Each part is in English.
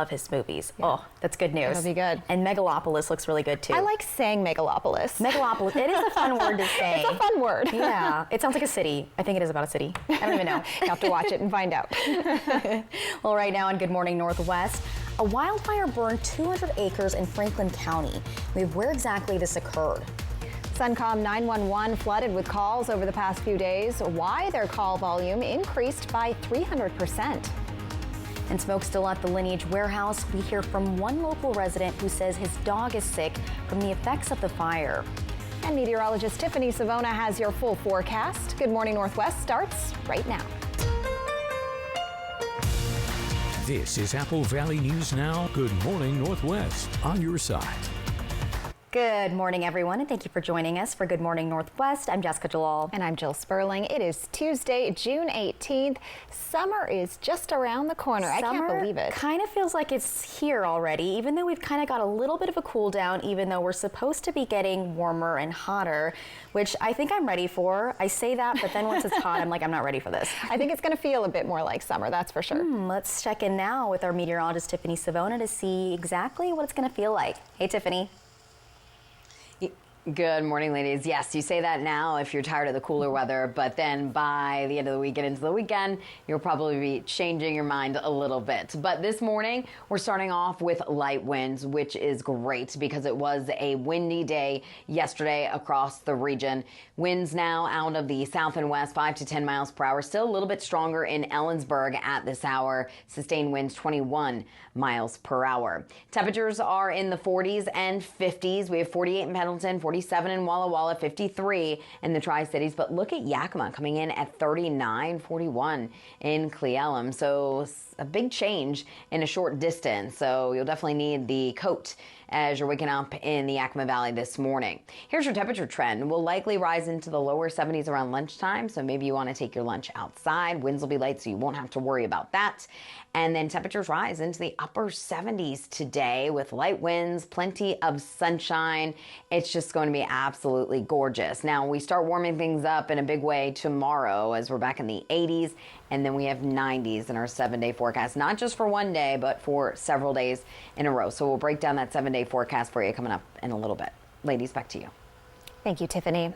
love his movies. Yeah. Oh, that's good news. That'll be good. And Megalopolis looks really good too. I like saying Megalopolis. Megalopolis. It is a fun word to say. It's a fun word. Yeah. It sounds like a city. I think it is about a city. I don't even know. You have to watch it and find out. Well, right now on Good Morning Northwest, a wildfire burned 200 acres in Franklin County. Where exactly this occurred. Suncom 911 flooded with calls over the past few days. Why their call volume increased by 300%. And smoke still at the Lineage warehouse. We hear from one local resident who says his dog is sick from the effects of the fire. And meteorologist Tiffany Savona has your full forecast. Good Morning Northwest starts right now. This is Apple Valley News Now. Good Morning Northwest on your side. Good morning, everyone, and thank you for joining us for Good Morning Northwest. I'm Jessica Jalal. And I'm Jill Sperling. It is Tuesday, June 18th. Summer is just around the corner. I can't believe it. Kind of feels like it's here already, even though we've kind of got a little bit of a cool down, even though we're supposed to be getting warmer and hotter, which I think I'm ready for. I say that, but then once it's hot, I'm like, I'm not ready for this. I think it's going to feel a bit more like summer, that's for sure. Let's check in now with our meteorologist, Tiffany Savona, to see exactly what it's going to feel like. Hey, Tiffany. Good morning, ladies. Yes, you say that now if you're tired of the cooler weather, but then by the end of the week and into the weekend, you'll probably be changing your mind a little bit. But this morning, we're starting off with light winds, which is great because it was a windy day yesterday across the region. Winds now out of the south and west, 5 to 10 miles per hour. Still a little bit stronger in Ellensburg at this hour. Sustained winds 21 miles per hour. Temperatures are in the 40s and 50s. We have 48 in Pendleton, 47 in Walla Walla, 53 in the Tri-Cities. But look at Yakima coming in at 39, 41 in Cle Elum. So a big change in a short distance. So you'll definitely need the coat as you're waking up in the Yakima Valley this morning. Here's your temperature trend. We'll likely rise into the lower 70s around lunchtime, so maybe you want to take your lunch outside. Winds will be light, so you won't have to worry about that. And then temperatures rise into the upper 70s today with light winds, plenty of sunshine. It's just going to be absolutely gorgeous. Now, we start warming things up in a big way tomorrow as we're back in the 80s. And then we have 90s in our 7-day forecast, not just for one day, but for several days in a row. So we'll break down that 7-day forecast for you coming up in a little bit. Ladies, back to you. Thank you, Tiffany.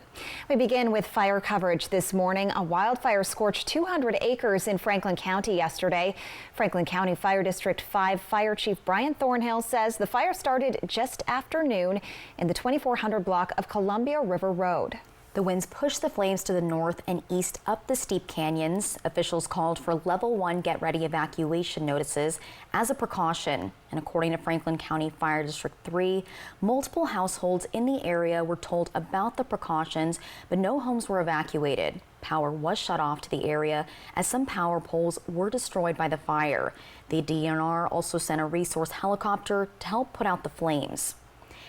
We begin with fire coverage this morning. A wildfire scorched 200 acres in Franklin County yesterday. Franklin County Fire District 5 Fire Chief Brian Thornhill says the fire started just after noon in the 2400 block of Columbia River Road. The winds pushed the flames to the north and east up the steep canyons. Officials called for level 1 get-ready evacuation notices as a precaution. And according to Franklin County Fire District 3, multiple households in the area were told about the precautions, but no homes were evacuated. Power was shut off to the area as some power poles were destroyed by the fire. The DNR also sent a resource helicopter to help put out the flames.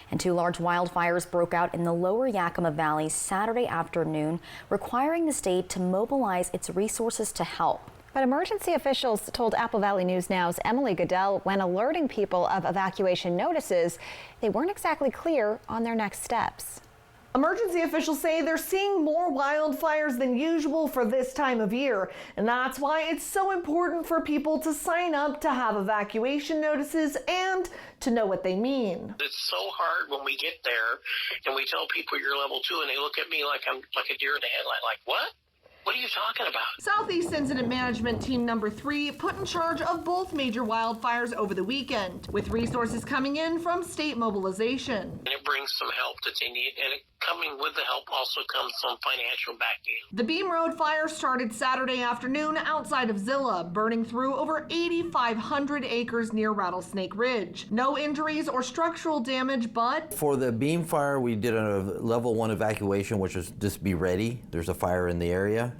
And 2 large wildfires broke out in the lower Yakima Valley Saturday afternoon, requiring the state to mobilize its resources to help. But emergency officials told Apple Valley News Now's Emily Goodell when alerting people of evacuation notices, they weren't exactly clear on their next steps. Emergency officials say they're seeing more wildfires than usual for this time of year, and that's why it's so important for people to sign up to have evacuation notices and to know what they mean. It's so hard when we get there and we tell people you're level 2 and they look at me like I'm like a deer in the headlight, like, what? What are you talking about? Southeast Incident Management Team Number 3 put in charge of both major wildfires over the weekend, with resources coming in from state mobilization. And it brings some help that they need, and coming with the help also comes some financial backing. The Beam Road fire started Saturday afternoon outside of Zilla, burning through over 8,500 acres near Rattlesnake Ridge. No injuries or structural damage, but for the Beam fire, we did a level 1 evacuation, which is just be ready. There's a fire in the area.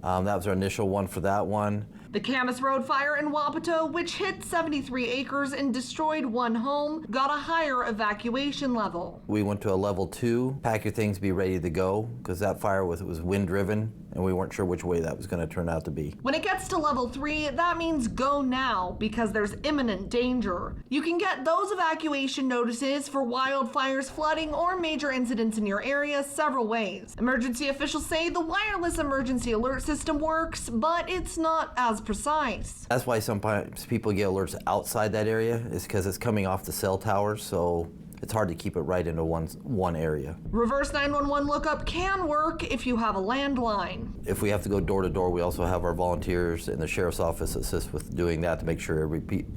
That was our initial one for that one. The Camas Road fire in Wapato, which hit 73 acres and destroyed 1 home, got a higher evacuation level. We went to a level 2, pack your things, be ready to go, because that fire was wind driven and we weren't sure which way that was going to turn out to be. When it gets to level 3, that means go now because there's imminent danger. You can get those evacuation notices for wildfires, flooding, or major incidents in your area several ways. Emergency officials say the wireless emergency alert system works, but it's not as as precise. That's why sometimes people get alerts outside that area, is because it's coming off the cell towers, so it's hard to keep it right into one area. Reverse 911 lookup can work if you have a landline. If we have to go door to door, we also have our volunteers in the sheriff's office assist with doing that to make sure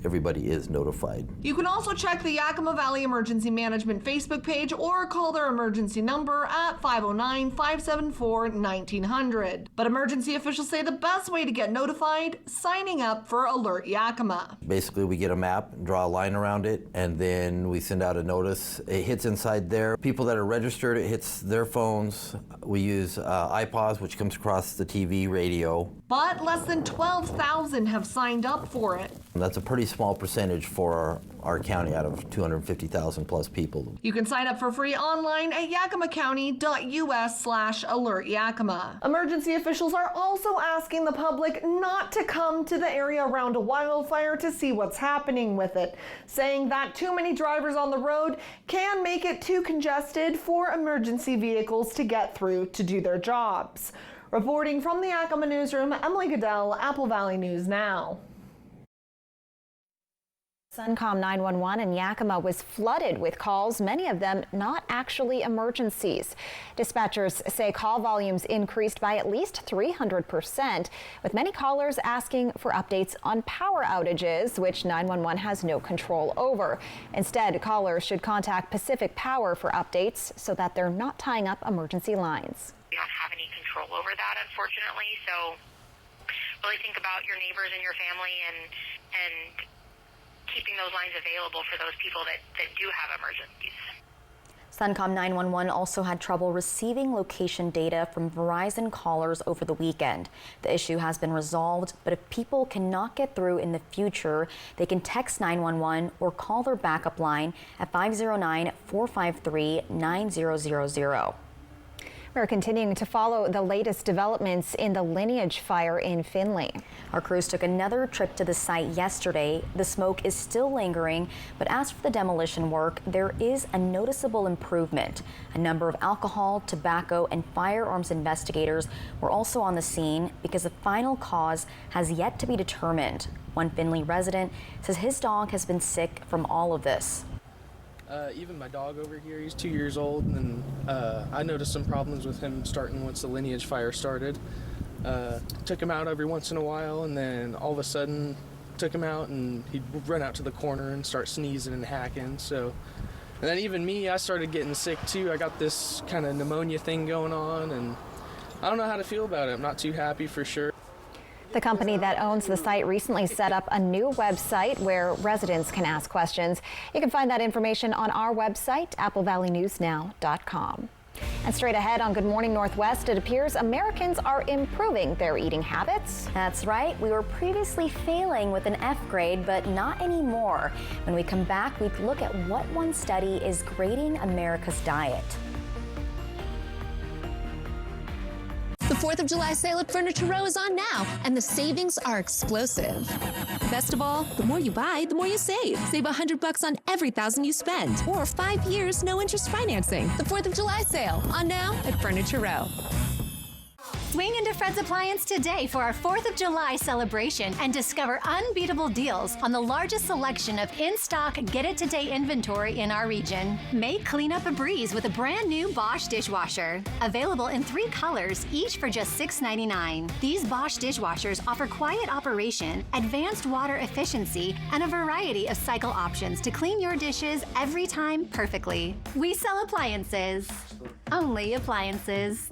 everybody is notified. You can also check the Yakima Valley Emergency Management Facebook page or call their emergency number at 509-574-1900. But emergency officials say the best way to get notified, signing up for Alert Yakima. Basically, we get a map, draw a line around it, and then we send out a notice. It hits inside there. People that are registered, it hits their phones. We use iPods, which comes across the TV, radio. But less than 12,000 have signed up for it. That's a pretty small percentage for our county out of 250,000 plus people. You can sign up for free online at yakimacounty.us/alertyakima. Emergency officials are also asking the public not to come to the area around a wildfire to see what's happening with it, saying that too many drivers on the road can make it too congested for emergency vehicles to get through to do their jobs. Reporting from the Yakima newsroom, Emily Goodell, Apple Valley News Now. Suncom 911 in Yakima was flooded with calls, many of them not actually emergencies. Dispatchers say call volumes increased by at least 300%, with many callers asking for updates on power outages, which 911 has no control over. Instead, callers should contact Pacific Power for updates so that they're not tying up emergency lines. We don't have any control over that, unfortunately, so really think about your neighbors and your family and keeping those lines available for those people that do have emergencies. Suncom 911 also had trouble receiving location data from Verizon callers over the weekend. The issue has been resolved, but if people cannot get through in the future, they can text 911 or call their backup line at 509-453-9000. We're continuing to follow the latest developments in the Lineage fire in Findlay. Our crews took another trip to the site yesterday. The smoke is still lingering, but as for the demolition work, there is a noticeable improvement. A number of alcohol, tobacco, and firearms investigators were also on the scene because the final cause has yet to be determined. One Findlay resident says his dog has been sick from all of this. Even my dog over here, he's 2 years old, and I noticed some problems with him starting once the Lineage fire started. Took him out every once in a while, and then all of a sudden took him out and he'd run out to the corner and start sneezing and hacking. And then even me, I started getting sick too. I got this kind of pneumonia thing going on, and I don't know how to feel about it. I'm not too happy for sure. The company that owns the site recently set up a new website where residents can ask questions. You can find that information on our website, applevalleynewsnow.com. And straight ahead on Good Morning Northwest, it appears Americans are improving their eating habits. That's right. We were previously failing with an F grade, but not anymore. When we come back, we look at what one study is grading America's diet. The 4th of July sale at Furniture Row is on now, and the savings are explosive. Best of all, the more you buy, the more you save. Save $100 on every $1,000 you spend, or 5 years, no interest financing. The 4th of July sale on now at Furniture Row. Swing into Fred's Appliance today for our 4th of July celebration and discover unbeatable deals on the largest selection of in-stock get-it-today inventory in our region. Make cleanup a breeze with a brand new Bosch dishwasher. Available in 3 colors, each for just $6.99. These Bosch dishwashers offer quiet operation, advanced water efficiency, and a variety of cycle options to clean your dishes every time perfectly. We sell appliances. Only appliances.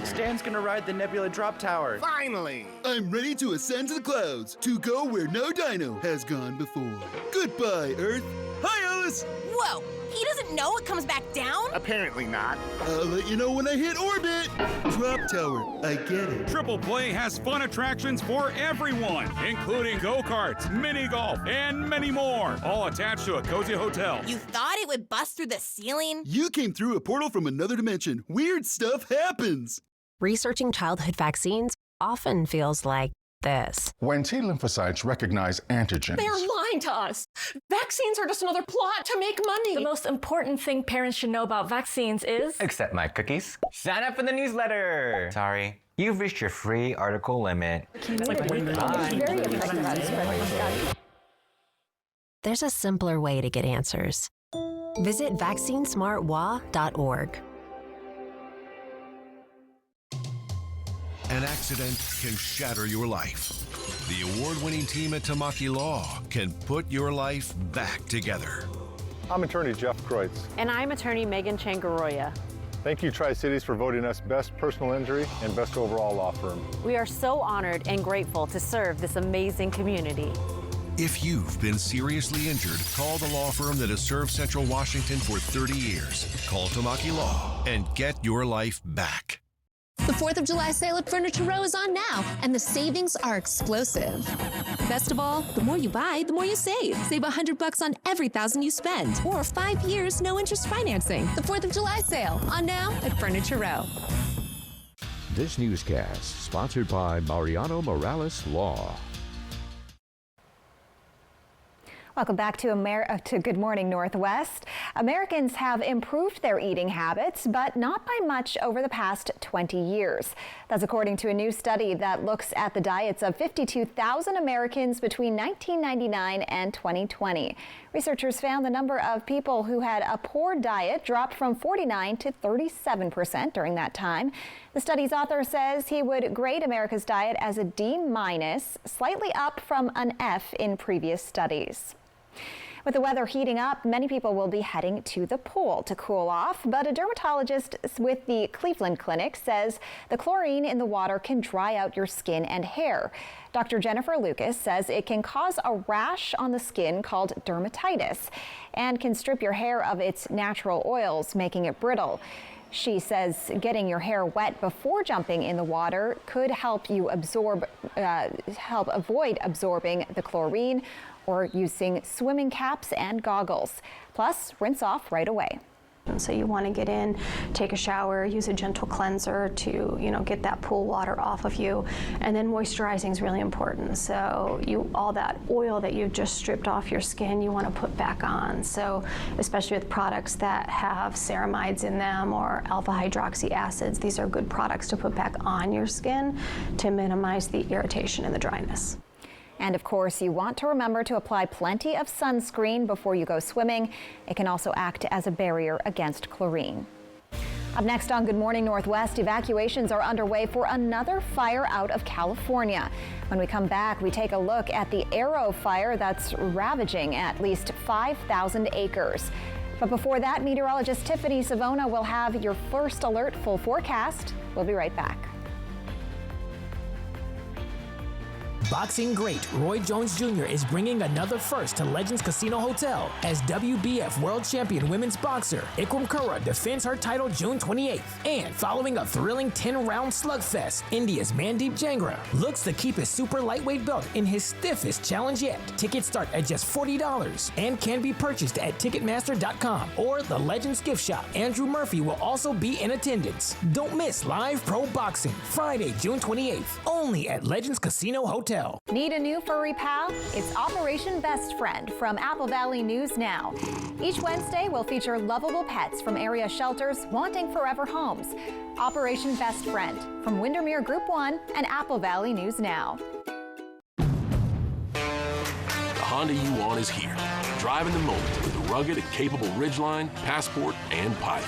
Stan's gonna ride the Nebula Drop Tower. Finally! I'm ready to ascend to the clouds, to go where no dino has gone before. Goodbye, Earth. Hi, Alice! Whoa! He doesn't know it comes back down? Apparently not. I'll let you know when I hit orbit. Drop Tower, I get it. Triple Play has fun attractions for everyone, including go-karts, mini golf, and many more, all attached to a cozy hotel. You thought it would bust through the ceiling? You came through a portal from another dimension. Weird stuff happens. Researching childhood vaccines often feels like this. When T lymphocytes recognize antigens. They are lying to us. Vaccines are just another plot to make money. The most important thing parents should know about vaccines is... Accept my cookies. Sign up for the newsletter. Sorry, You've reached your free article limit. There's a simpler way to get answers. Visit vaccinesmartwa.org. An accident can shatter your life. The award-winning team at Tamaki Law can put your life back together. I'm attorney Jeff Kreutz. And I'm attorney Megan Changaroya. Thank you, Tri-Cities, for voting us Best Personal Injury and Best Overall Law Firm. We are so honored and grateful to serve this amazing community. If you've been seriously injured, call the law firm that has served Central Washington for 30 years. Call Tamaki Law and get your life back. The 4th of July sale at Furniture Row is on now, and the savings are explosive. Best of all, the more you buy, the more you save. Save $100 on every $1,000 you spend, or 5 years, no interest financing. The 4th of July sale, on now at Furniture Row. This newscast sponsored by Mariano Morales Law. Welcome back to Good Morning Northwest. Americans have improved their eating habits, but not by much over the past 20 years. That's according to a new study that looks at the diets of 52,000 Americans between 1999 and 2020. Researchers found the number of people who had a poor diet dropped from 49 to 37% during that time. The study's author says he would grade America's diet as a D-, slightly up from an F in previous studies. With the weather heating up, many people will be heading to the pool to cool off, but a dermatologist with the Cleveland Clinic says the chlorine in the water can dry out your skin and hair. Dr. Jennifer Lucas says it can cause a rash on the skin called dermatitis and can strip your hair of its natural oils, making it brittle. She says getting your hair wet before jumping in the water could help you avoid absorbing the chlorine, or using swimming caps and goggles. Plus, rinse off right away. And so you want to get in, take a shower, use a gentle cleanser to, get that pool water off of you. And then moisturizing is really important. So all that oil that you've just stripped off your skin, you want to put back on. So especially with products that have ceramides in them or alpha hydroxy acids, these are good products to put back on your skin to minimize the irritation and the dryness. And of course, you want to remember to apply plenty of sunscreen before you go swimming. It can also act as a barrier against chlorine. Up next on Good Morning Northwest, evacuations are underway for another fire out of California. When we come back, we take a look at the Arrow fire that's ravaging at least 5,000 acres. But before that, meteorologist Tiffany Savona will have your first alert full forecast. We'll be right back. Boxing great Roy Jones Jr. is bringing another first to Legends Casino Hotel as WBF World Champion women's boxer Ikram Kura defends her title June 28th. And following a thrilling 10-round slugfest, India's Mandeep Jangra looks to keep his super lightweight belt in his stiffest challenge yet. Tickets start at just $40 and can be purchased at Ticketmaster.com or the Legends gift shop. Andrew Murphy will also be in attendance. Don't miss live pro boxing Friday, June 28th, only at Legends Casino Hotel. Need a new furry pal? It's Operation Best Friend from Apple Valley News Now. Each Wednesday, we'll feature lovable pets from area shelters wanting forever homes. Operation Best Friend from Windermere Group 1 and Apple Valley News Now. The Honda you want is here. Drive in the moment with the rugged and capable Ridgeline, Passport, and Pilot.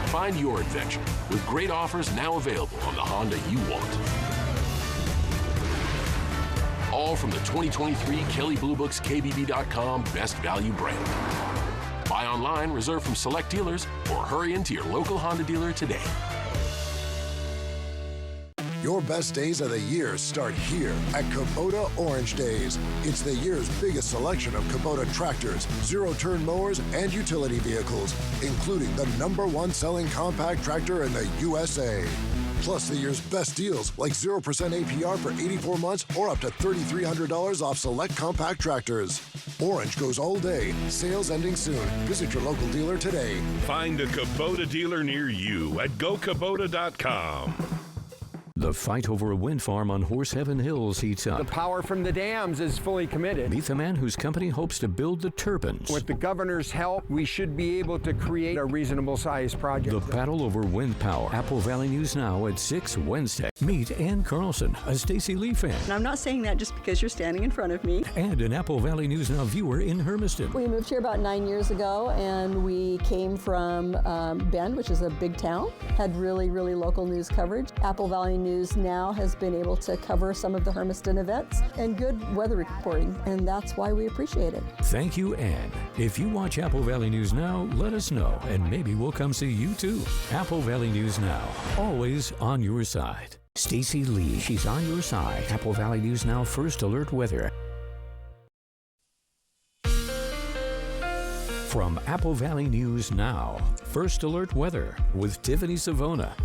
Find your adventure with great offers now available on the Honda you want. All from the 2023 Kelley Blue Book's KBB.com Best Value brand. Buy online, reserve from select dealers, or hurry into your local Honda dealer today. Your best days of the year start here at Kubota Orange Days. It's the year's biggest selection of Kubota tractors, zero-turn mowers, and utility vehicles, including the #1 selling compact tractor in the USA. Plus the year's best deals, like 0% APR for 84 months or up to $3,300 off select compact tractors. Orange goes all day. Sales ending soon. Visit your local dealer today. Find a Kubota dealer near you at GoKubota.com. The fight over a wind farm on Horse Heaven Hills heats up. The power from the dams is fully committed. Meet the man whose company hopes to build the turbines. With the governor's help, we should be able to create a reasonable sized project. The battle over wind power. Apple Valley News Now at 6 Wednesday. Meet Ann Carlson, a Stacey Lee fan. And I'm not saying that just because you're standing in front of me. And an Apple Valley News Now viewer in Hermiston. We moved here about 9 years ago, and we came from Bend, which is a big town. Had really, really local news coverage. Apple Valley News Now has been able to cover some of the Hermiston events and good weather reporting, and that's why we appreciate it. Thank you, Ann. If you watch Apple Valley News Now, let us know, and maybe we'll come see you too. Apple Valley News Now, always on your side. Stacey Lee, she's on your side. Apple Valley News Now First Alert Weather. From Apple Valley News Now, First Alert Weather with Tiffany Savona.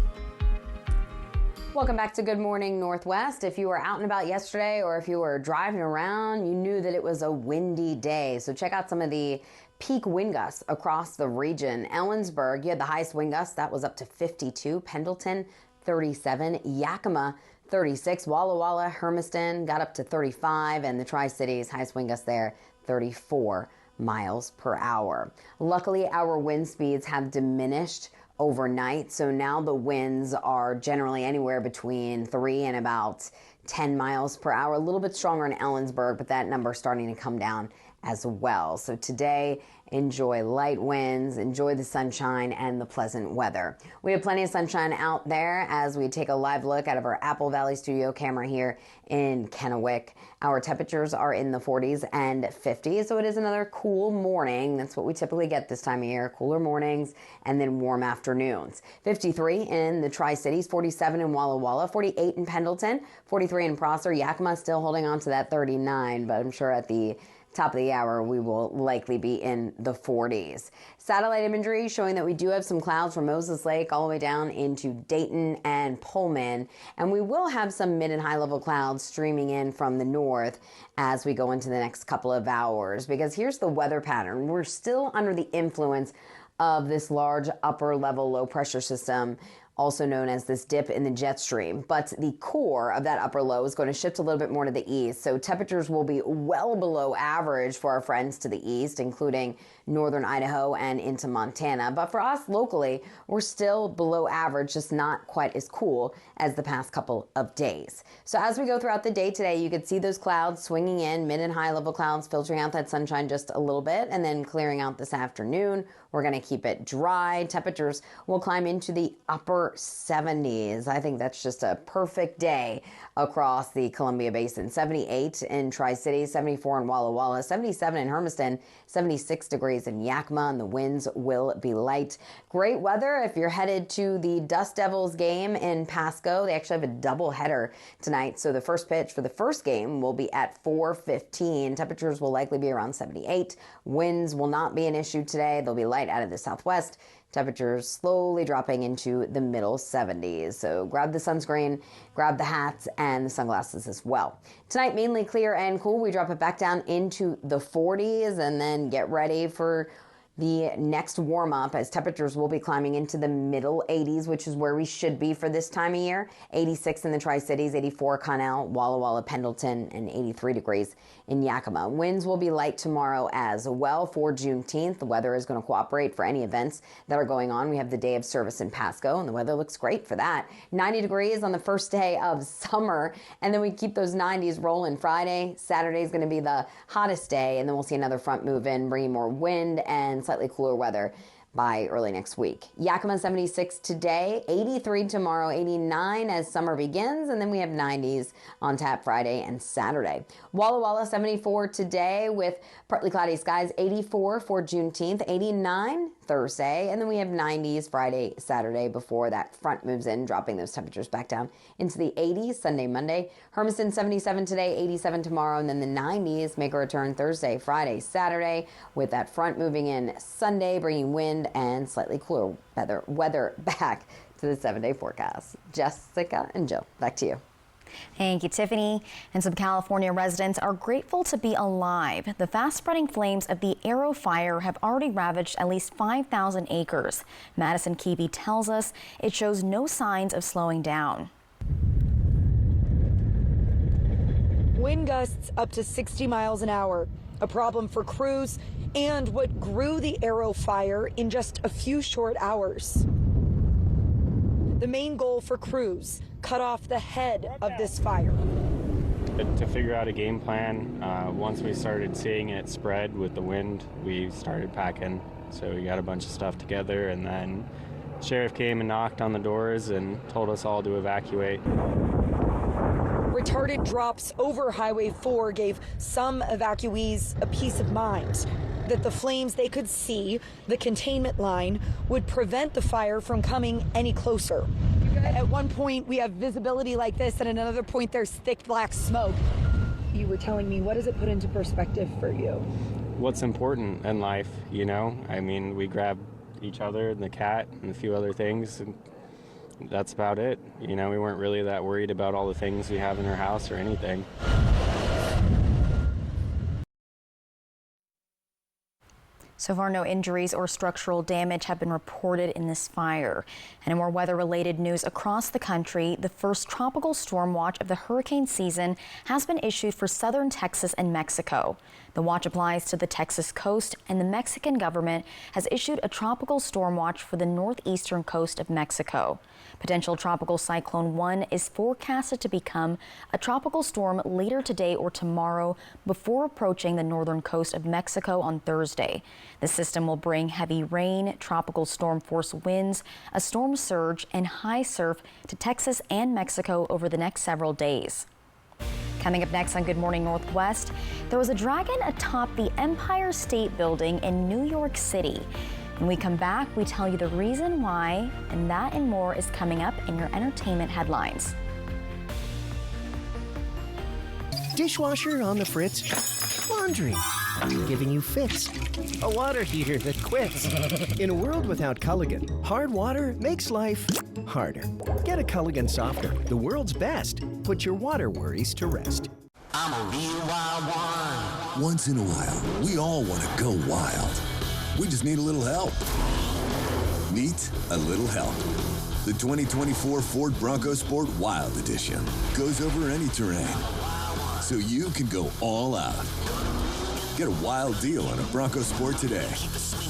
Welcome back to Good Morning Northwest. If you were out and about yesterday or if you were driving around, you knew that it was a windy day. So check out some of the peak wind gusts across the region. Ellensburg, you had the highest wind gust. That was up to 52. Pendleton, 37. Yakima, 36. Walla Walla, Hermiston got up to 35. And the Tri-Cities, highest wind gust there, 34 miles per hour. Luckily, our wind speeds have diminished overnight, so now the winds are generally anywhere between 3 and about 10 miles per hour. A little bit stronger in Ellensburg, but that number is starting to come down as well. So today, enjoy light winds, enjoy the sunshine and the pleasant weather. We have plenty of sunshine out there as we take a live look out of our Apple Valley studio camera here in Kennewick. Our temperatures are in the 40s and 50s, so it is another cool morning. That's what we typically get this time of year, cooler mornings and then warm afternoons. 53 in the Tri-Cities, 47 in Walla Walla, 48 in Pendleton, 43 in Prosser. Yakima still holding on to that 39, but I'm sure at the top of the hour, we will likely be in the 40s. Satellite imagery showing that we do have some clouds from Moses Lake all the way down into Dayton and Pullman. And we will have some mid and high level clouds streaming in from the north as we go into the next couple of hours. Because here's the weather pattern. We're still under the influence of this large upper level low pressure system, also known as this dip in the jet stream. But the core of that upper low is going to shift a little bit more to the east. So temperatures will be well below average for our friends to the east, including northern Idaho and into Montana. But for us locally, we're still below average, just not quite as cool as the past couple of days. So as we go throughout the day today, you could see those clouds swinging in, mid and high level clouds filtering out that sunshine just a little bit and then clearing out this afternoon. We're going to keep it dry. Temperatures will climb into the upper 70s. I think that's just a perfect day across the Columbia Basin. 78 in Tri-Cities, 74 in Walla Walla, 77 in Hermiston, 76 degrees in Yakima, and the winds will be light. Great weather if you're headed to the Dust Devils game in Pasco. They actually have a double header tonight, so the first pitch for the first game will be at 4:15. Temperatures will likely be around 78. Winds will not be an issue today. They'll be light out of the southwest. Temperatures slowly dropping into the middle 70s. So grab the sunscreen, grab the hats and the sunglasses as well. Tonight, mainly clear and cool. We drop it back down into the 40s and then get ready for the next warm up as temperatures will be climbing into the middle 80s, which is where we should be for this time of year. 86 in the Tri-Cities, 84 Connell, Walla Walla, Pendleton, and 83 degrees in Yakima. Winds will be light tomorrow as well for Juneteenth. The weather is going to cooperate for any events that are going on. We have the day of service in Pasco, and the weather looks great for that. 90 degrees on the first day of summer, and then we keep those 90s rolling Friday. Saturday is going to be the hottest day, and then we'll see another front move in, bringing more wind and slightly cooler weather by early next week. Yakima 76 today, 83 tomorrow, 89 as summer begins, and then we have 90s on tap Friday and Saturday. Walla Walla 74 today with partly cloudy skies, 84 for Juneteenth, 89 Thursday, and then we have 90s Friday, Saturday before that front moves in, dropping those temperatures back down into the 80s Sunday, Monday. Hermiston 77 today, 87 tomorrow, and then the 90s make a return Thursday, Friday, Saturday with that front moving in Sunday, bringing wind and slightly cooler weather back to the 7-day forecast. Jessica and Jill, back to you. Thank you, Tiffany. And some California residents are grateful to be alive. The fast-spreading flames of the Arrow Fire have already ravaged at least 5,000 acres. Madison Keevy tells us it shows no signs of slowing down. Wind gusts up to 60 miles an hour, a problem for crews and what grew the Arrow fire in just a few short hours. The main goal for crews, cut off the head of this fire. To figure out a game plan, once we started seeing it spread with the wind, we started packing. So we got a bunch of stuff together, and then the sheriff came and knocked on the doors and told us all to evacuate. Retarded drops over Highway 4 gave some evacuees a peace of mind that the flames they could see, the containment line, would prevent the fire from coming any closer. At one point, we have visibility like this, and at another point, there's thick black smoke. You were telling me, what does it put into perspective for you? What's important in life, you know? I mean, we grabbed each other and the cat and a few other things, and that's about it. You know, we weren't really that worried about all the things we have in our house or anything. So far, no injuries or structural damage have been reported in this fire. And in more weather-related news across the country, the first tropical storm watch of the hurricane season has been issued for southern Texas and Mexico. The watch applies to the Texas coast, and the Mexican government has issued a tropical storm watch for the northeastern coast of Mexico. Potential tropical cyclone 1 is forecasted to become a tropical storm later today or tomorrow before approaching the northern coast of Mexico on Thursday. The system will bring heavy rain, tropical storm force winds, a storm surge, and high surf to Texas and Mexico over the next several days. Coming up next on Good Morning Northwest, there was a dragon atop the Empire State Building in New York City. When we come back, we tell you the reason why, and that and more is coming up in your entertainment headlines. Dishwasher on the fritz, laundry giving you fits, a water heater that quits. In a world without Culligan, hard water makes life harder. Get a Culligan softener, the world's best. Put your water worries to rest. I'm a real wild one. Once in a while, we all want to go wild. We just need a little help. Meet a little help. The 2024 Ford Bronco Sport Wild Edition goes over any terrain, so you can go all out. Get a wild deal on a Bronco Sport today.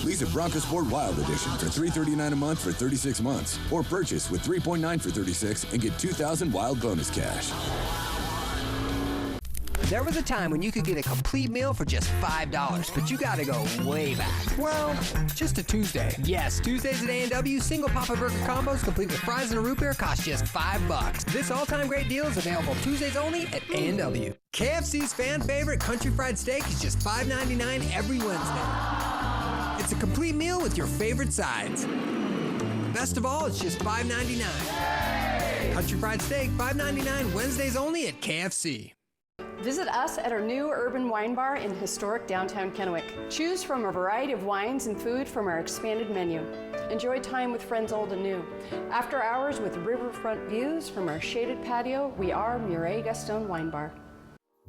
Lease a Bronco Sport Wild Edition for $339 a month for 36 months, or purchase with $3.9 for 36 and get $2,000 wild bonus cash. There was a time when you could get a complete meal for just $5, but you gotta go way back. Well, just a Tuesday. Yes, Tuesdays at A&W, single Papa Burger combos complete with fries and a root beer cost just $5. This all-time great deal is available Tuesdays only at A&W. KFC's fan favorite country fried steak is just $5.99 every Wednesday. It's a complete meal with your favorite sides. Best of all, it's just $5.99. Country fried steak, $5.99 Wednesdays only at KFC. Visit us at our new urban wine bar in historic downtown Kennewick. Choose from a variety of wines and food from our expanded menu. Enjoy time with friends old and new. After hours with riverfront views from our shaded patio, we are Murray Gaston Wine Bar.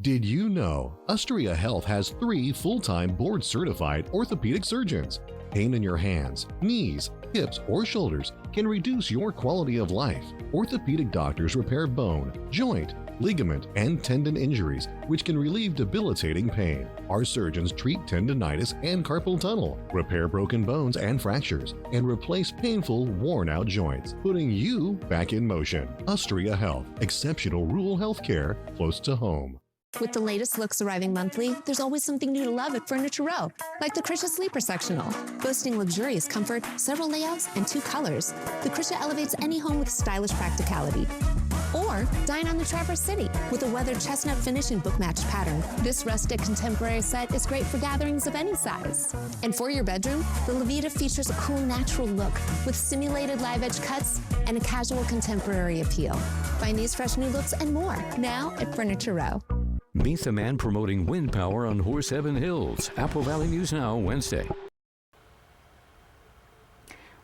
Did you know Ustria Health has 3 full-time board-certified orthopedic surgeons? Pain in your hands, knees, hips, or shoulders can reduce your quality of life. Orthopedic doctors repair bone, joint, ligament, and tendon injuries, which can relieve debilitating pain. Our surgeons treat tendonitis and carpal tunnel, repair broken bones and fractures, and replace painful, worn-out joints, putting you back in motion. Ustria Health, exceptional rural health care close to home. With the latest looks arriving monthly, there's always something new to love at Furniture Row, like the Krisha Sleeper Sectional. Boasting luxurious comfort, several layouts, and 2 colors, the Krisha elevates any home with stylish practicality. Or dine on the Traverse City with a weathered chestnut finish and book-matched pattern. This rustic contemporary set is great for gatherings of any size. And for your bedroom, the Levita features a cool natural look with simulated live edge cuts and a casual contemporary appeal. Find these fresh new looks and more now at Furniture Row. Meet the man promoting wind power on Horseheaven Hills. Apple Valley News Now, Wednesday.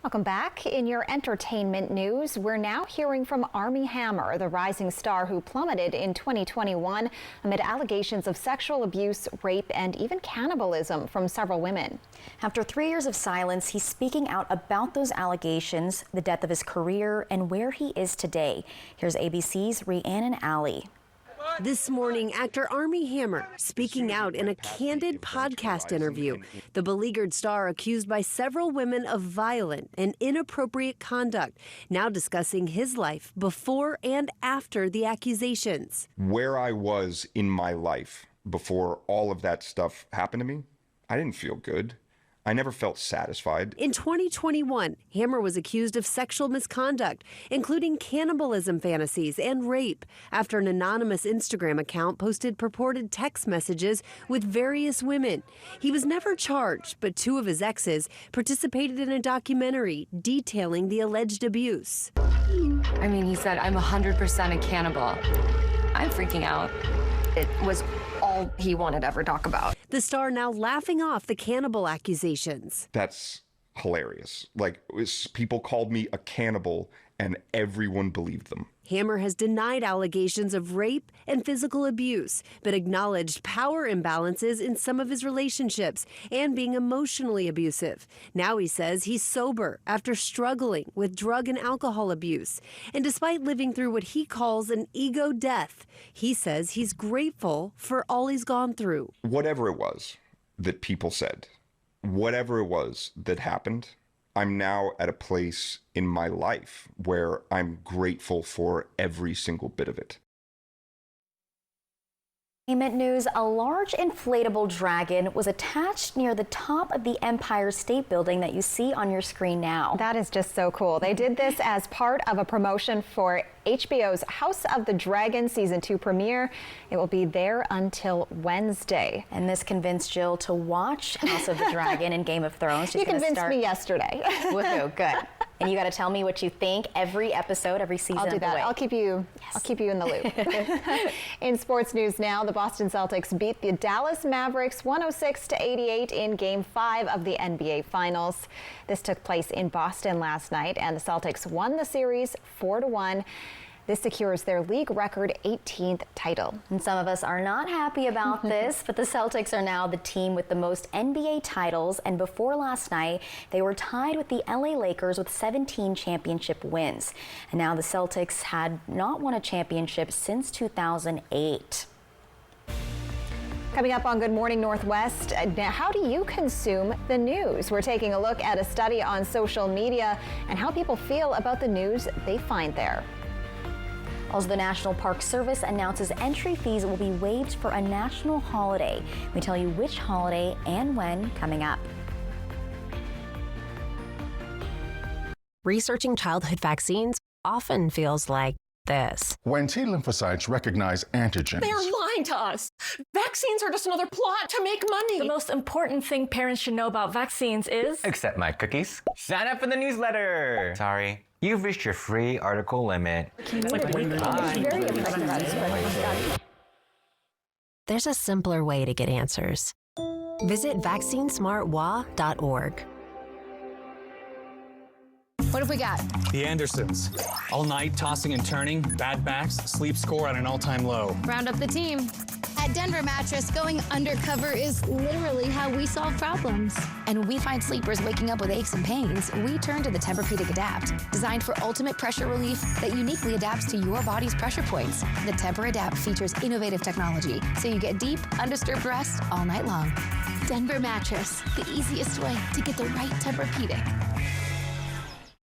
Welcome back. In your entertainment news, we're now hearing from Armie Hammer, the rising star who plummeted in 2021 amid allegations of sexual abuse, rape, and even cannibalism from several women. After 3 years of silence, he's speaking out about those allegations, the death of his career, and where he is today. Here's ABC's Rhiannon Alley. This morning, actor Armie Hammer speaking out in a candid podcast interview. The beleaguered star accused by several women of violent and inappropriate conduct, now discussing his life before and after the accusations. Where I was in my life before all of that stuff happened to me, I didn't feel good. I never felt satisfied. In 2021, Hammer was accused of sexual misconduct, including cannibalism fantasies and rape, after an anonymous Instagram account posted purported text messages with various women. He was never charged, but two of his exes participated in a documentary detailing the alleged abuse. I mean, he said, "I'm 100% a cannibal." I'm freaking out. It was all he wanted to ever talk about. The star now laughing off the cannibal accusations. That's hilarious. Like, people called me a cannibal and everyone believed them. Hammer has denied allegations of rape and physical abuse, but acknowledged power imbalances in some of his relationships and being emotionally abusive. Now he says he's sober after struggling with drug and alcohol abuse. And despite living through what he calls an ego death, he says he's grateful for all he's gone through. Whatever it was that people said, whatever it was that happened, I'm now at a place in my life where I'm grateful for every single bit of it. Entertainment news, a large inflatable dragon was attached near the top of the Empire State Building that you see on your screen now. That is just so cool. They did this as part of a promotion for HBO's House of the Dragon Season 2 premiere. It will be there until Wednesday. And this convinced Jill to watch House of the Dragon and Game of Thrones. You convinced me yesterday. Woohoo, good. And you got to tell me what you think every episode, every season. I'll do that. Of the way. I'll keep you in the loop. In sports news now, the Boston Celtics beat the Dallas Mavericks 106-88 in Game 5 of the NBA Finals. This took place in Boston last night, and the Celtics won the series 4-1. This secures their league record 18th title. And some of us are not happy about this, but the Celtics are now the team with the most NBA titles. And before last night, they were tied with the LA Lakers with 17 championship wins. And now the Celtics had not won a championship since 2008. Coming up on Good Morning Northwest, now how do you consume the news? We're taking a look at a study on social media and how people feel about the news they find there. Also, the National Park Service announces entry fees will be waived for a national holiday. We tell you which holiday and when coming up. Researching childhood vaccines often feels like this. When T lymphocytes recognize antigens. They're lying to us. Vaccines are just another plot to make money. The most important thing parents should know about vaccines is... Accept my cookies. Sign up for the newsletter. Sorry. You've reached your free article limit. There's a simpler way to get answers. Visit vaccinesmartwa.org. What have we got? The Andersons. All night tossing and turning, bad backs, sleep score at an all-time low. Round up the team. At Denver Mattress, going undercover is literally how we solve problems. And when we find sleepers waking up with aches and pains, we turn to the Tempur-Pedic Adapt, designed for ultimate pressure relief that uniquely adapts to your body's pressure points. The Tempur Adapt features innovative technology, so you get deep, undisturbed rest all night long. Denver Mattress, the easiest way to get the right Tempur-Pedic.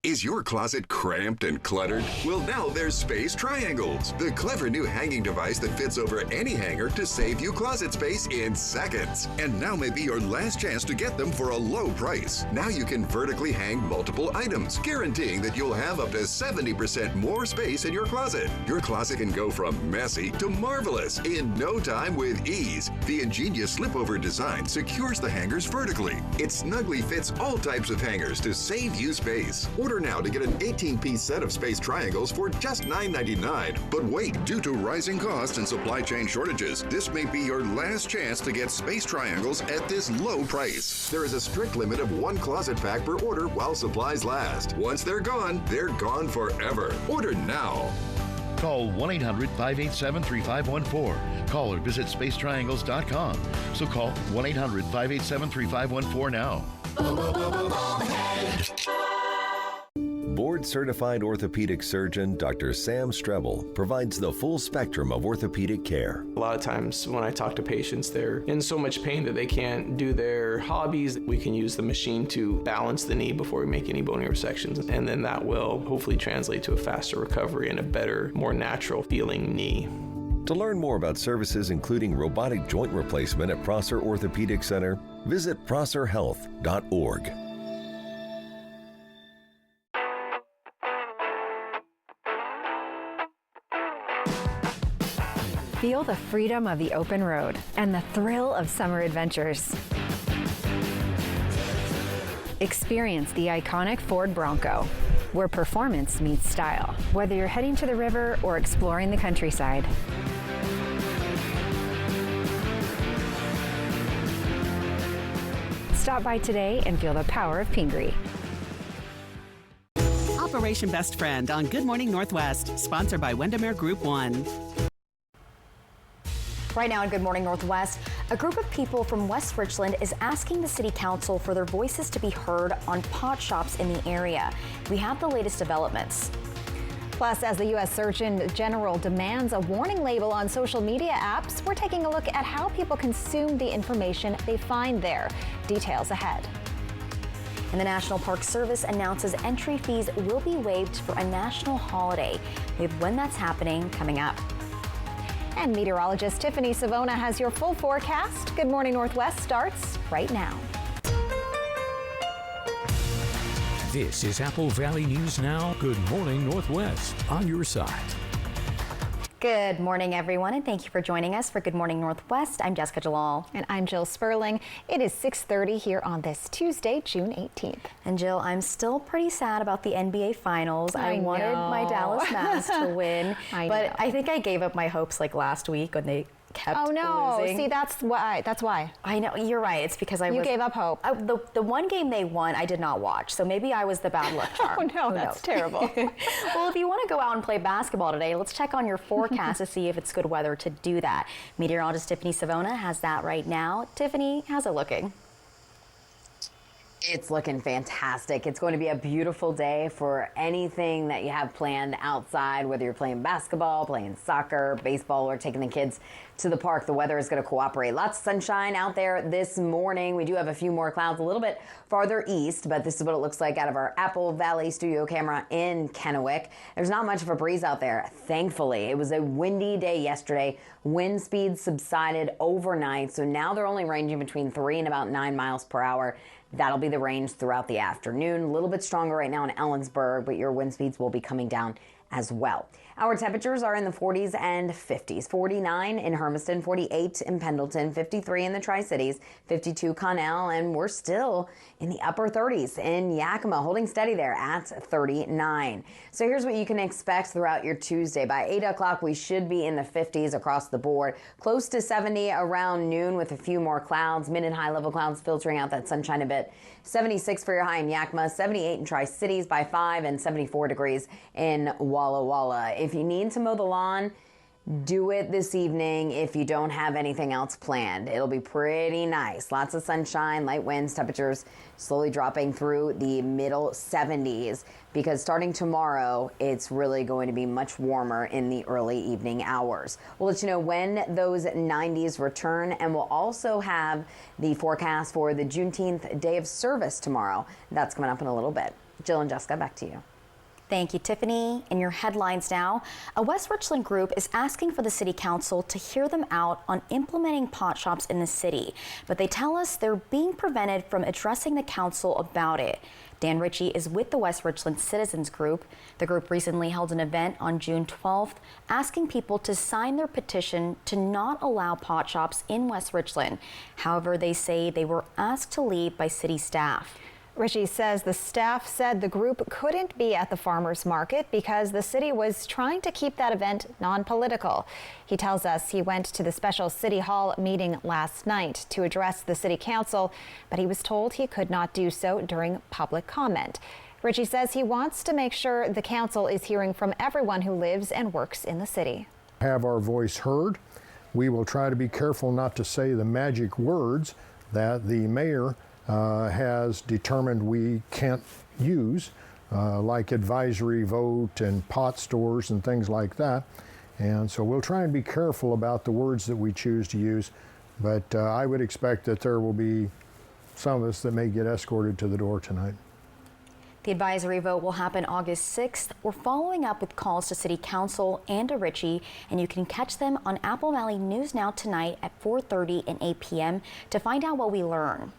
Is your closet cramped and cluttered? Well, now there's Space Triangles, the clever new hanging device that fits over any hanger to save you closet space in seconds. And now may be your last chance to get them for a low price. Now you can vertically hang multiple items, guaranteeing that you'll have up to 70% more space in your closet. Your closet can go from messy to marvelous in no time with ease. The ingenious slip-over design secures the hangers vertically. It snugly fits all types of hangers to save you space. Order now to get an 18-piece set of Space Triangles for just $9.99. But wait, due to rising costs and supply chain shortages, this may be your last chance to get Space Triangles at this low price. There is a strict limit of 1 closet pack per order while supplies last. Once they're gone forever. Order now. Call 1-800-587-3514. Call or visit spacetriangles.com. So call 1-800-587-3514 now. Board board-certified orthopedic surgeon Dr. Sam Strebel provides the full spectrum of orthopedic care. A lot of times when I talk to patients, they're in so much pain that they can't do their hobbies. We can use the machine to balance the knee before we make any bony resections, and then that will hopefully translate to a faster recovery and a better, more natural feeling knee. To learn more about services including robotic joint replacement at Prosser Orthopedic Center, visit prosserhealth.org. Feel the freedom of the open road and the thrill of summer adventures. Experience the iconic Ford Bronco, where performance meets style, whether you're heading to the river or exploring the countryside. Stop by today and feel the power of Pingree. Operation Best Friend on Good Morning Northwest, sponsored by Windermere Group 1. Right now in Good Morning Northwest, a group of people from West Richland is asking the City Council for their voices to be heard on pot shops in the area. We have the latest developments. Plus, as the U.S. Surgeon General demands a warning label on social media apps, we're taking a look at how people consume the information they find there. Details ahead. And the National Park Service announces entry fees will be waived for a national holiday. We have when that's happening coming up. And meteorologist Tiffany Savona has your full forecast. Good Morning Northwest starts right now. This is Apple Valley News Now. Good Morning Northwest, on your side. Good morning, everyone, and thank you for joining us for Good Morning Northwest. I'm Jessica Jalal. And I'm Jill Sperling. It is 6:30 here on this Tuesday, June 18th. And Jill, I'm still pretty sad about the NBA Finals. I wanted my Dallas Mavs to win, but I think I gave up my hopes like last week when they kept losing. See, that's why. I know, you're right. It's because you gave up hope. The one game they won, I did not watch, so maybe I was the bad luck charm. Oh no, that's terrible. Well, if you want to go out and play basketball today, let's check on your forecast to see if it's good weather to do that. Meteorologist Tiffany Savona has that right now. Tiffany, how's it looking? It's looking fantastic. It's going to be a beautiful day for anything that you have planned outside, whether you're playing basketball, playing soccer, baseball, or taking the kids to the park. The weather is going to cooperate. Lots of sunshine out there this morning. We do have a few more clouds a little bit farther east, but this is what it looks like out of our Apple Valley studio camera in Kennewick. There's not much of a breeze out there, thankfully. It was a windy day yesterday. Wind speeds subsided overnight, so now they're only ranging between 3 and about 9 miles per hour. That'll be the range throughout the afternoon. A little bit stronger right now in Ellensburg, but your wind speeds will be coming down as well. Our temperatures are in the 40s and 50s. 49 in Hermiston, 48 in Pendleton, 53 in the Tri-Cities, 52 Connell, and we're still in the upper 30s in Yakima, holding steady there at 39. So here's what you can expect throughout your Tuesday. By 8 o'clock, we should be in the 50s across the board, close to 70 around noon with a few more clouds, mid and high level clouds filtering out that sunshine a bit. 76 for your high in Yakima, 78 in Tri-Cities by 5, and 74 degrees in Walla Walla. If you need to mow the lawn, do it this evening if you don't have anything else planned. It'll be pretty nice. Lots of sunshine, light winds, temperatures slowly dropping through the middle 70s because starting tomorrow, it's really going to be much warmer in the early evening hours. We'll let you know when those 90s return, and we'll also have the forecast for the Juneteenth Day of Service tomorrow. That's coming up in a little bit. Jill and Jessica, back to you. Thank you, Tiffany. In your headlines now, a West Richland group is asking for the City Council to hear them out on implementing pot shops in the city, but they tell us they're being prevented from addressing the council about it. Dan Ritchie is with the West Richland Citizens Group. The group recently held an event on June 12th asking people to sign their petition to not allow pot shops in West Richland. However, they say they were asked to leave by city staff. Ritchie says the staff said the group couldn't be at the farmers market because the city was trying to keep that event non-political. He tells us he went to the special City Hall meeting last night to address the City Council, but he was told he could not do so during public comment. Ritchie says he wants to make sure the council is hearing from everyone who lives and works in the city. Have our voice heard. We will try to be careful not to say the magic words that the mayor has determined we can't use, like advisory vote and pot stores and things like that. And so we'll try and be careful about the words that we choose to use, but I would expect that there will be some of us that may get escorted to the door tonight. The advisory vote will happen August 6th. We're following up with calls to City Council and to Ritchie, and you can catch them on Apple Valley News Now tonight at 4:30 and 8 p.m. to find out what we learn.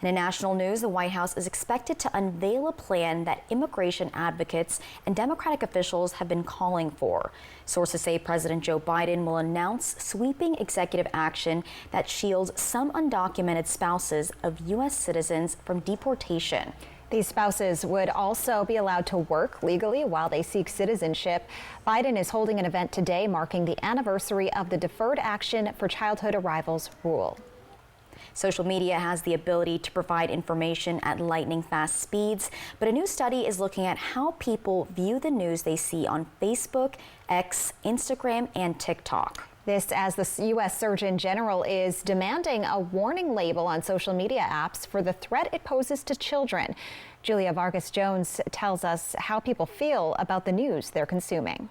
And in national news, the White House is expected to unveil a plan that immigration advocates and Democratic officials have been calling for. Sources say President Joe Biden will announce sweeping executive action that shields some undocumented spouses of U.S. citizens from deportation. These spouses would also be allowed to work legally while they seek citizenship. Biden is holding an event today marking the anniversary of the Deferred Action for Childhood Arrivals rule. Social media has the ability to provide information at lightning-fast speeds, but a new study is looking at how people view the news they see on Facebook, X, Instagram, and TikTok. This as the U.S. Surgeon General is demanding a warning label on social media apps for the threat it poses to children. Julia Vargas Jones tells us how people feel about the news they're consuming.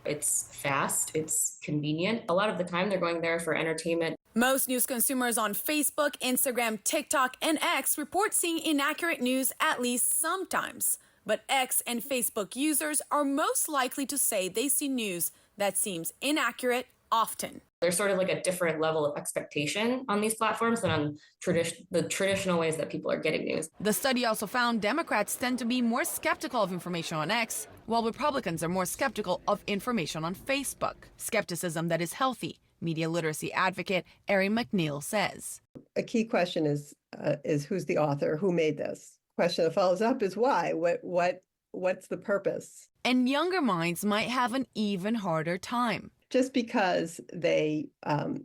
It's fast, it's convenient. A lot of the time they're going there for entertainment. Most news consumers on Facebook, Instagram, TikTok, and X report seeing inaccurate news at least sometimes. But X and Facebook users are most likely to say they see news that seems inaccurate often. There's sort of like a different level of expectation on these platforms than on the traditional ways that people are getting news. The study also found Democrats tend to be more skeptical of information on X, while Republicans are more skeptical of information on Facebook. Skepticism that is healthy, media literacy advocate Erin McNeil says. A key question is who's the author, who made this? Question that follows up is why? What's the purpose? And younger minds might have an even harder time. Just because they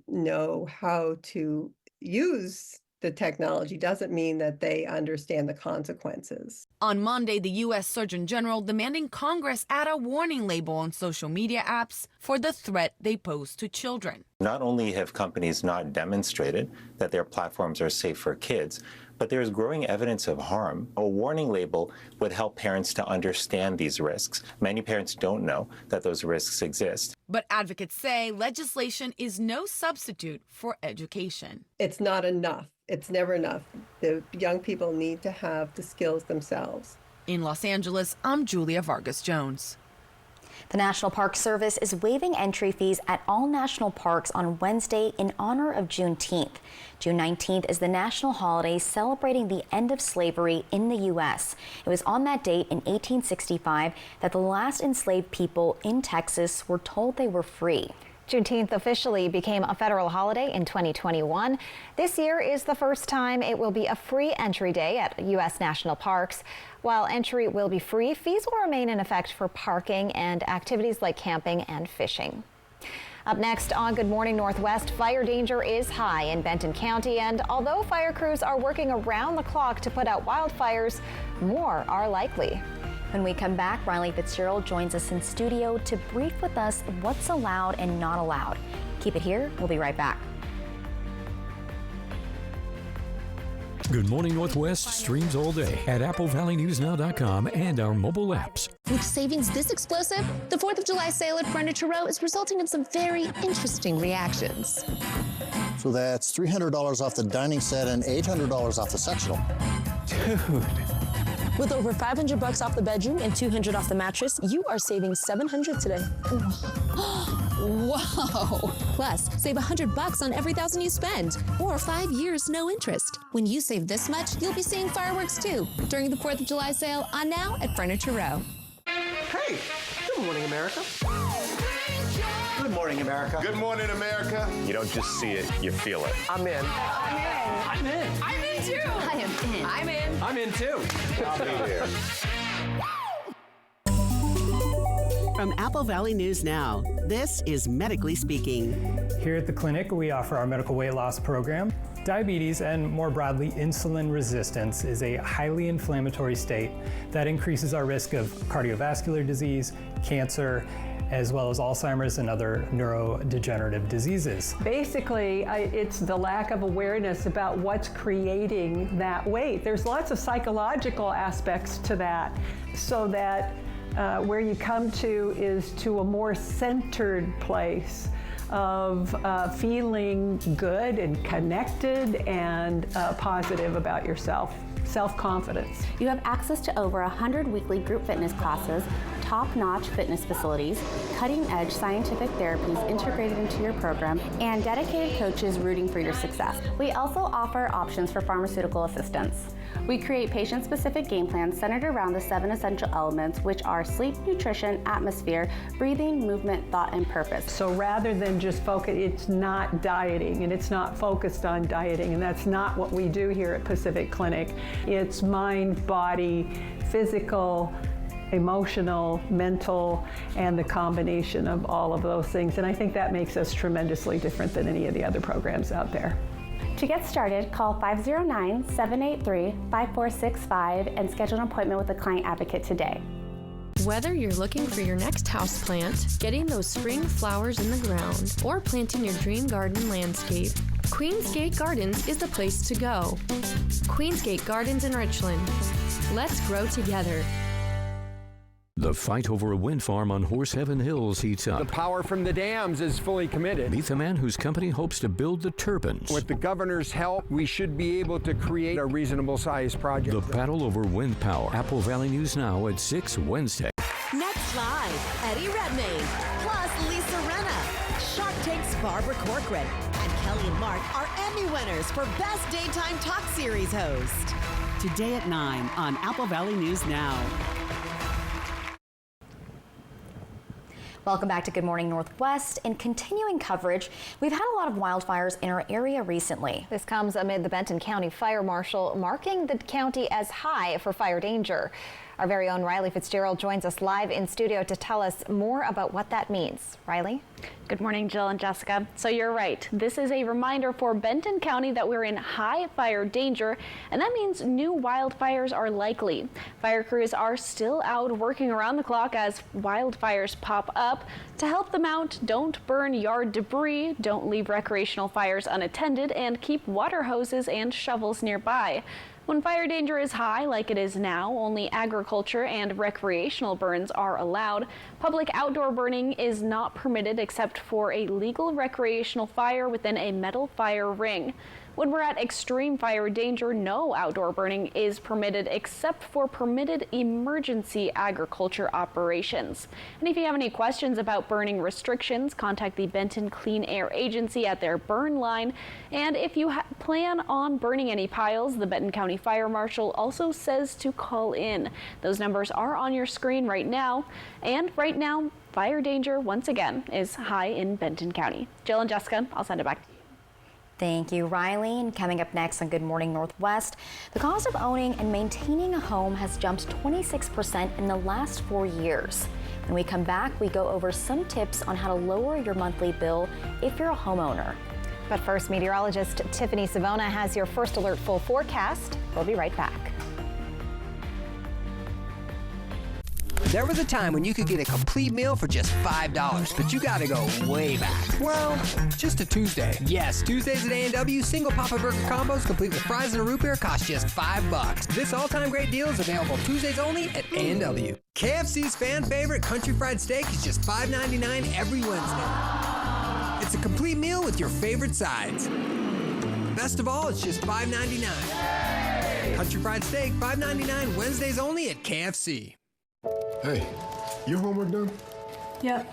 know how to use the technology doesn't mean that they understand the consequences. On Monday, the U.S. Surgeon General demanding Congress add a warning label on social media apps for the threat they pose to children. Not only have companies not demonstrated that their platforms are safe for kids, but there is growing evidence of harm. A warning label would help parents to understand these risks. Many parents don't know that those risks exist. But advocates say legislation is no substitute for education. It's not enough. It's never enough. The young people need to have the skills themselves. In Los Angeles, I'm Julia Vargas Jones. The National Park Service is waiving entry fees at all national parks on Wednesday in honor of Juneteenth. June 19th is the national holiday celebrating the end of slavery in the U.S. It was on that date in 1865 that the last enslaved people in Texas were told they were free. Juneteenth officially became a federal holiday in 2021. This year is the first time it will be a free entry day at U.S. national parks. While entry will be free, fees will remain in effect for parking and activities like camping and fishing. Up next on Good Morning Northwest, fire danger is high in Benton County, and although fire crews are working around the clock to put out wildfires, more are likely. When we come back, Riley Fitzgerald joins us in studio to brief with us what's allowed and not allowed. Keep it here. We'll be right back. Good Morning Northwest streams all day at AppleValleyNewsNow.com and our mobile apps. With savings this explosive, the 4th of July sale at Furniture Row is resulting in some very interesting reactions. So that's $300 off the dining set and $800 off the sectional. Dude. With over $500 off the bedroom and $200 off the mattress, you are saving $700 today. Whoa! Plus, save $100 on every $1,000 you spend, or 5 years no interest. When you save this much, you'll be seeing fireworks too during the 4th of July sale on now at Furniture Row. Hey, good morning, America. Good morning, America. Good morning, America. You don't just see it, you feel it. I'm in. I'm in. I'm in too. I am in. I'm in. I'm in too. I'll be here. From Apple Valley News Now, this is Medically Speaking. Here at the clinic, we offer our medical weight loss program. Diabetes, and more broadly, insulin resistance, is a highly inflammatory state that increases our risk of cardiovascular disease, cancer, as well as Alzheimer's and other neurodegenerative diseases. Basically, it's the lack of awareness about what's creating that weight. There's lots of psychological aspects to that, so that where you come to is to a more centered place of feeling good and connected and positive about yourself. Self-confidence. You have access to over 100 weekly group fitness classes, top-notch fitness facilities, cutting-edge scientific therapies integrated into your program, and dedicated coaches rooting for your success. We also offer options for pharmaceutical assistance. We create patient-specific game plans centered around the 7 essential elements, which are sleep, nutrition, atmosphere, breathing, movement, thought, and purpose. So rather than just focus, it's not dieting, and it's not focused on dieting, and that's not what we do here at Pacific Clinic. It's mind, body, physical, emotional, mental, and the combination of all of those things. And I think that makes us tremendously different than any of the other programs out there. To get started, call 509-783-5465 and schedule an appointment with a client advocate today. Whether you're looking for your next houseplant, getting those spring flowers in the ground, or planting your dream garden landscape, Queensgate Gardens is the place to go. Queensgate Gardens in Richland. Let's grow together. The fight over a wind farm on Horse Heaven Hills heats up. The power from the dams is fully committed. Meet the man whose company hopes to build the turbines. With the governor's help, we should be able to create a reasonable-sized project. The battle over wind power. Apple Valley News Now at 6 Wednesday. Next live, Eddie Redmayne, plus Lisa Renna, Shark Tank's Barbara Corcoran, and Kelly and Mark are Emmy winners for Best Daytime Talk Series Host. Today at 9 on Apple Valley News Now. Welcome back to Good Morning Northwest. In continuing coverage, we've had a lot of wildfires in our area recently. This comes amid the Benton County Fire Marshal marking the county as high for fire danger. Our very own Riley Fitzgerald joins us live in studio to tell us more about what that means. Riley? Good morning, Jill and Jessica. So you're right. This is a reminder for Benton County that we're in high fire danger, and that means new wildfires are likely. Fire crews are still out working around the clock as wildfires pop up. To help them out, don't burn yard debris, don't leave recreational fires unattended, and keep water hoses and shovels nearby. When fire danger is high, like it is now, only agriculture and recreational burns are allowed. Public outdoor burning is not permitted except for a legal recreational fire within a metal fire ring. When we're at extreme fire danger, no outdoor burning is permitted except for permitted emergency agriculture operations. And if you have any questions about burning restrictions, contact the Benton Clean Air Agency at their burn line. And if you plan on burning any piles, the Benton County Fire Marshal also says to call in. Those numbers are on your screen right now. And right now, fire danger, once again, is high in Benton County. Jill and Jessica, I'll send it back to you. Thank you, Riley. And coming up next on Good Morning Northwest, the cost of owning and maintaining a home has jumped 26% in the last 4 years. When we come back, we go over some tips on how to lower your monthly bill if you're a homeowner. But first, meteorologist Tiffany Savona has your first alert full forecast. We'll be right back. There was a time when you could get a complete meal for just $5, but you gotta go way back. Well, just a Tuesday. Yes, Tuesdays at A&W, single Papa Burger combos complete with fries and a root beer cost just $5. This all-time great deal is available Tuesdays only at A&W. KFC's fan favorite country fried steak is just $5.99 every Wednesday. It's a complete meal with your favorite sides. Best of all, it's just $5.99. Country fried steak, $5.99 Wednesdays only at KFC. Hey, your homework done? Yep.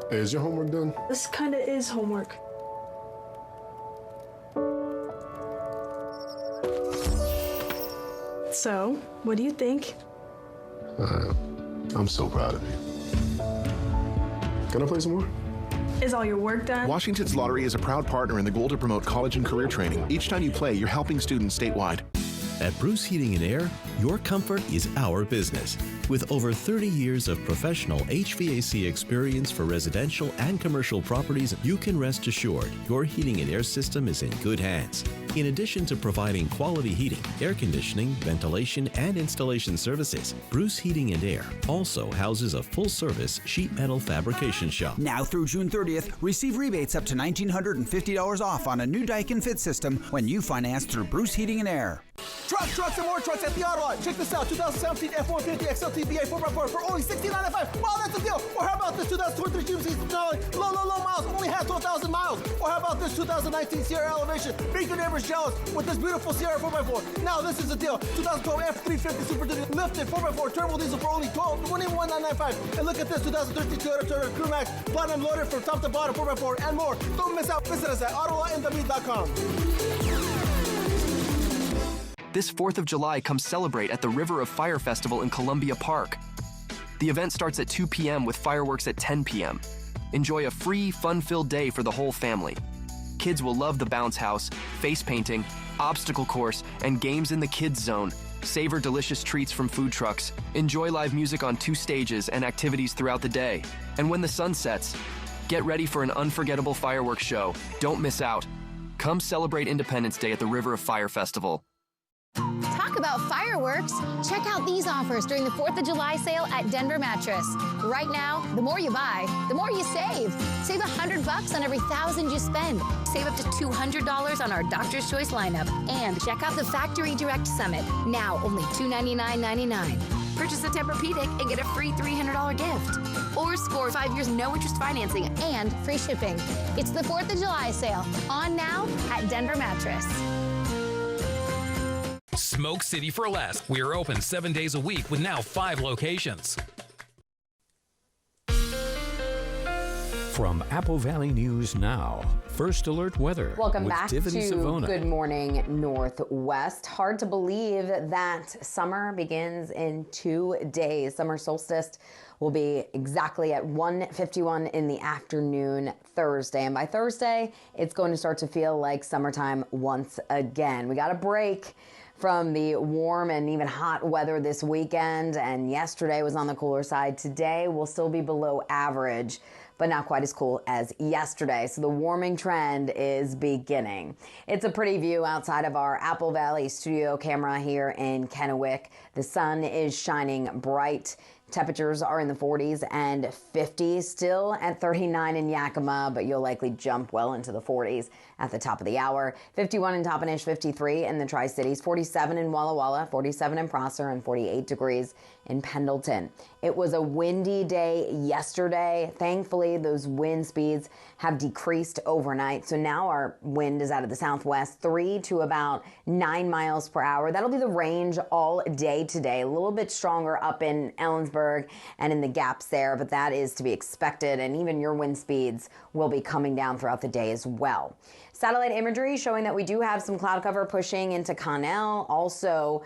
Hey, is your homework done? This kind of is homework. So, what do you think? I'm so proud of you. Can I play some more? Is all your work done? Washington's Lottery is a proud partner in the goal to promote college and career training. Each time you play, you're helping students statewide. At Bruce Heating and Air, Your comfort is our business. With over 30 years of professional HVAC experience for residential and commercial properties, you can rest assured your heating and air system is in good hands. In addition to providing quality heating, air conditioning, ventilation, and installation services, Bruce Heating and Air also houses a full-service sheet metal fabrication shop. Now through June 30th, receive rebates up to $1,950 off on a new Daikin Fit system when you finance through Bruce Heating and Air. Trucks, and more trucks at the auto lot. Check this out, 2017 F-150 XLT VA 4x4 for only $16.95. Wow, that's a deal. Or how about this 2023 GMC Denali, low miles, only had 12,000 miles. Or how about this 2019 Sierra Elevation? Make your neighbors jealous with this beautiful Sierra 4x4. Now this is a deal, 2012 F-350 Super Duty lifted 4x4 turbo diesel for only $21,995. And look at this 2013 Toyota Crew Max platinum loaded from top to bottom 4x4 and more. Don't miss out. Visit us at autolotnw.com. This 4th of July, come celebrate at the River of Fire Festival in Columbia Park. The event starts at 2 p.m. with fireworks at 10 p.m. Enjoy a free, fun-filled day for the whole family. Kids will love the bounce house, face painting, obstacle course, and games in the kids zone. Savor delicious treats from food trucks. Enjoy live music on 2 stages and activities throughout the day. And when the sun sets, get ready for an unforgettable fireworks show. Don't miss out. Come celebrate Independence Day at the River of Fire Festival. Talk about fireworks. Check out these offers during the 4th of July sale at Denver Mattress. Right now, the more you buy, the more you save. Save $100 on every $1,000 you spend. Save up to $200 on our Doctor's Choice lineup. And check out the Factory Direct Summit. Now only $299.99. Purchase a Tempur-Pedic and get a free $300 gift. Or score 5 years no-interest financing and free shipping. It's the 4th of July sale. On now at Denver Mattress. Smoke City for Less. We are open 7 days a week with now 5 locations. From Apple Valley News Now, First Alert Weather. Welcome with back Tiffany to Savona. Good Morning Northwest. Hard to believe that summer begins in 2 days. Summer solstice will be exactly at 1:51 in the afternoon Thursday. And by Thursday, it's going to start to feel like summertime once again. We got a break from the warm and even hot weather this weekend, and yesterday was on the cooler side. Today will still be below average, but not quite as cool as yesterday. So the warming trend is beginning. It's a pretty view outside of our Apple Valley studio camera here in Kennewick. The sun is shining bright. Temperatures are in the 40s and 50s, still at 39 in Yakima, but you'll likely jump well into the 40s at the top of the hour. 51 in Toppenish, 53 in the Tri-Cities, 47 in Walla Walla, 47 in Prosser, and 48 degrees in Pendleton. It was a windy day yesterday. Thankfully, those wind speeds have decreased overnight. So now our wind is out of the southwest, 3 to about 9 miles per hour. That'll be the range all day today. A little bit stronger up in Ellensburg and in the gaps there, but that is to be expected. And even your wind speeds will be coming down throughout the day as well. Satellite imagery showing that we do have some cloud cover pushing into Connell. Also,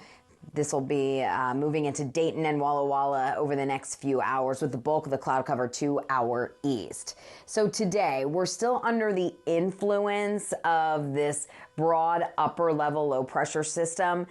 this will be moving into Dayton and Walla Walla over the next few hours with the bulk of the cloud cover to our east. So today, we're still under the influence of this broad upper level low pressure system.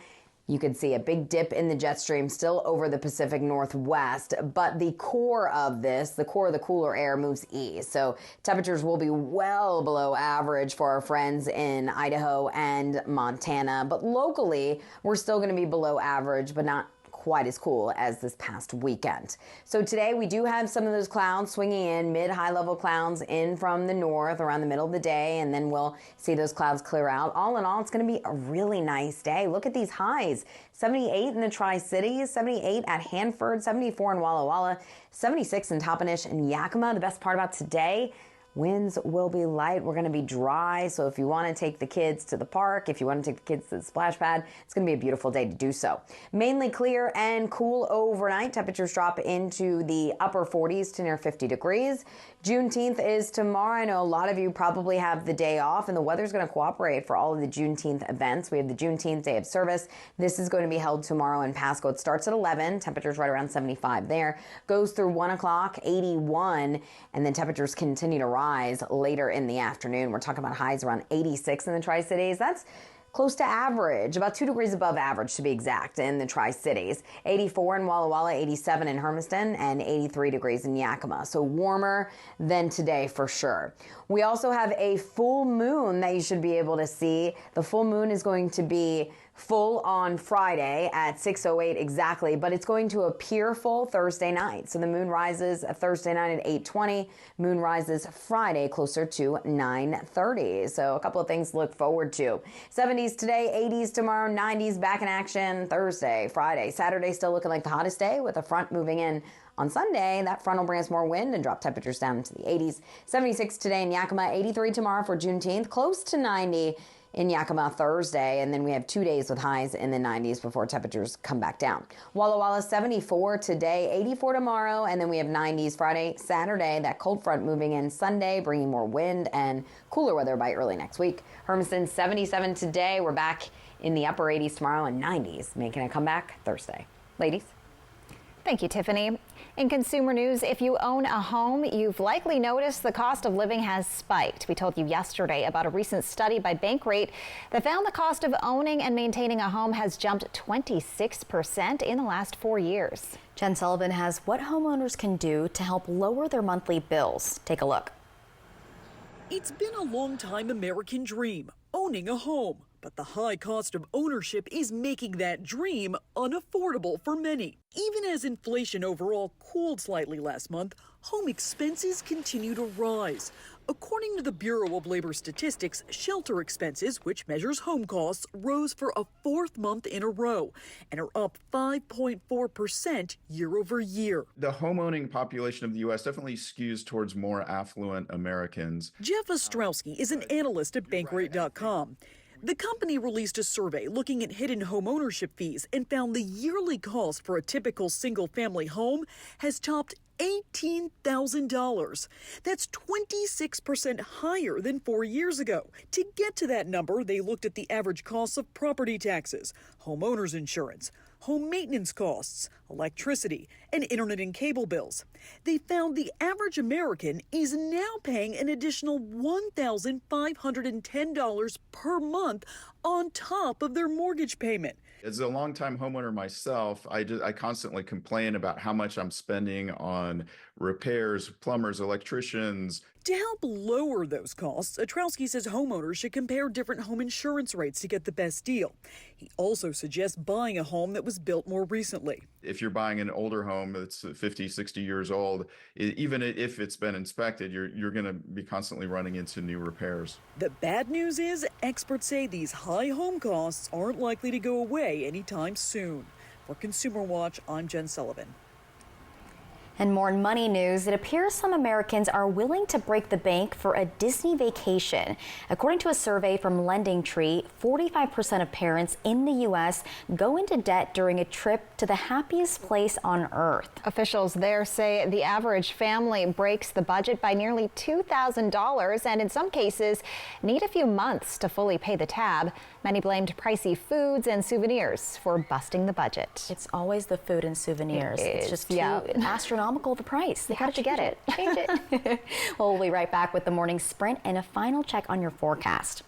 You can see a big dip in the jet stream still over the Pacific Northwest, but the core of this, the core of the cooler air moves east. So temperatures will be well below average for our friends in Idaho and Montana, but locally we're still going to be below average, but not quite as cool as this past weekend. So today we do have some of those clouds swinging in, mid-high level clouds in from the north around the middle of the day, and then we'll see those clouds clear out. All in all, it's going to be a really nice day. Look at these highs. 78 in the Tri-Cities, 78 at Hanford, 74 in Walla Walla, 76 in Toppenish and Yakima. The best part about today, winds will be light. We're going to be dry. So if you want to take the kids to the park, if you want to take the kids to the splash pad, it's going to be a beautiful day to do so. Mainly clear and cool overnight. Temperatures drop into the upper 40s to near 50 degrees. Juneteenth is tomorrow. I know a lot of you probably have the day off, and the weather's going to cooperate for all of the Juneteenth events. We have the Juneteenth Day of Service. This is going to be held tomorrow in Pasco. It starts at 11. Temperatures right around 75 there. Goes through 1 o'clock, 81, and then temperatures continue to rise later in the afternoon. We're talking about highs around 86 in the Tri-Cities. That's close to average, about 2 degrees above average to be exact in the Tri-Cities. 84 in Walla Walla, 87 in Hermiston, and 83 degrees in Yakima. So warmer than today for sure. We also have a full moon that you should be able to see. The full moon is going to be full on Friday at 6:08 exactly, but it's going to appear full Thursday night. So the moon rises Thursday night at 8:20. Moon rises Friday closer to 9:30. So a couple of things to look forward to. 70s today, 80s tomorrow, 90s back in action Thursday, Friday. Saturday still looking like the hottest day with a front moving in on Sunday. That front will bring us more wind and drop temperatures down into the 80s. 76 today in Yakima, 83 tomorrow for Juneteenth, close to 90 in Yakima Thursday, and then we have 2 days with highs in the 90s before temperatures come back down. Walla Walla 74 today, 84 tomorrow, and then we have 90s Friday, Saturday. That cold front moving in Sunday, bringing more wind and cooler weather by early next week. Hermiston 77 today. We're back in the upper 80s tomorrow and 90s, making a comeback Thursday. Ladies. Thank you, Tiffany. In consumer news, if you own a home, you've likely noticed the cost of living has spiked. We told you yesterday about a recent study by Bankrate that found the cost of owning and maintaining a home has jumped 26% in the last 4 years. Jen Sullivan has what homeowners can do to help lower their monthly bills. Take a look. It's been a long-time American dream, owning a home. But the high cost of ownership is making that dream unaffordable for many. Even as inflation overall cooled slightly last month, home expenses continue to rise. According to the Bureau of Labor Statistics, shelter expenses, which measures home costs, rose for a 4th month in a row and are up 5.4% year over year. The homeowning population of the U.S. definitely skews towards more affluent Americans. Jeff Ostrowski is an analyst at Bankrate.com. The company released a survey looking at hidden home ownership fees and found the yearly cost for a typical single-family home has topped $18,000. That's 26% higher than 4 years ago. To get to that number, they looked at the average costs of property taxes, homeowners insurance, home maintenance costs, electricity, and internet and cable bills. They found the average American is now paying an additional $1,510 per month on top of their mortgage payment. As a longtime homeowner myself, I constantly complain about how much I'm spending on repairs, plumbers, electricians. To help lower those costs, Ostrowski says homeowners should compare different home insurance rates to get the best deal. He also suggests buying a home that was built more recently. If you're buying an older home that's 50, 60 years old, even if it's been inspected, you're going to be constantly running into new repairs. The bad news is experts say these high home costs aren't likely to go away anytime soon. For Consumer Watch, I'm Jen Sullivan. And more money news, it appears some Americans are willing to break the bank for a Disney vacation. According to a survey from LendingTree, 45% of parents in the U.S. go into debt during a trip to the happiest place on earth. Officials there say the average family breaks the budget by nearly $2,000 and in some cases need a few months to fully pay the tab. Many blamed pricey foods and souvenirs for busting the budget. It's always the food and souvenirs. It's just too astronomical, the price. They have to get it. Change it. Well, we'll be right back with the morning sprint and a final check on your forecast.